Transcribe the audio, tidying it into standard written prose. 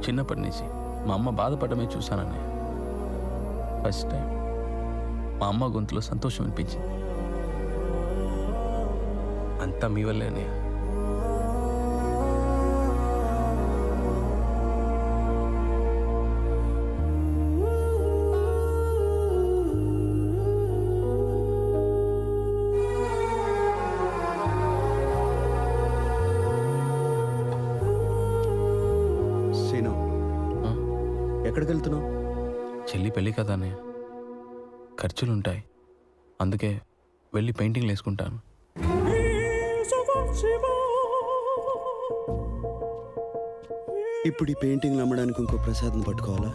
చిన్నప్పటి నుంచి మా అమ్మ బాధపడమే చూశానన్నయ్య. ఫస్ట్ టైం మా అమ్మ గొంతులో సంతోషం అనిపించింది. అంతా మీ వల్లే అన్నయ్య. సీను, ఎక్కడికి వెళ్తున్నావు? చెల్లి పెళ్ళి కదా అన్నయ్య, ఖర్చులుంటాయి. అందుకే వెళ్ళి పెయింటింగ్లు వేసుకుంటాను. ఇప్పుడు ఈ పెయింటింగ్లు అమ్మడానికి ఇంకో ప్రసాద్ని పట్టుకోవాలా?